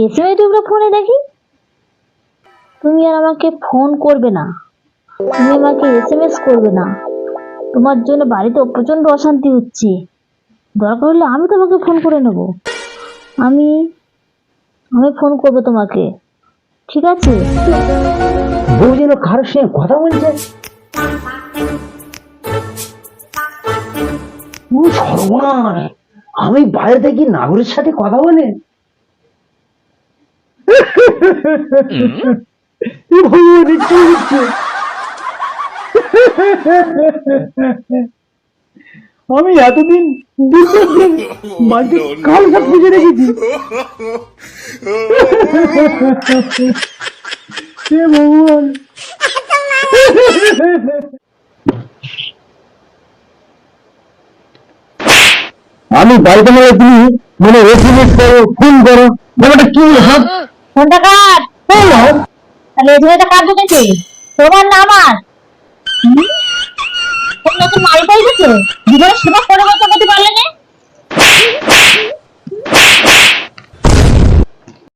SMS টুকরো ফোনে দেখি। তুমি আর আমাকে ফোন করবে না, তুমি আমাকে এসএমএস করবে না। তোমার জন্য বাড়িতে প্রচন্ড অশান্তি হচ্ছে। দরকার হলে আমি তোমাকে ফোন করে নেব। আমি আমি ফোন করবো তোমাকে, ঠিক আছে? বউ যেন কারোর সঙ্গে কথা বলছে। সর্বনাশ, আমি বাইরে থেকে নাগরের সাথে কথা বলে। আমি এতদিন বাড়িতে কাল সব বুঝে রেখেছি। হে ভগবান, আমি বাড়িতে মানে তুমি মানে এসএমএস করো, ফোন করো, ব্যাপারটা কি? ফোনটা কাট। তাহলে এসএমএসটা কার ঢুকেছে, তোমার না আমার? নতুন মাল পাই গেছে, জীবনে সেবা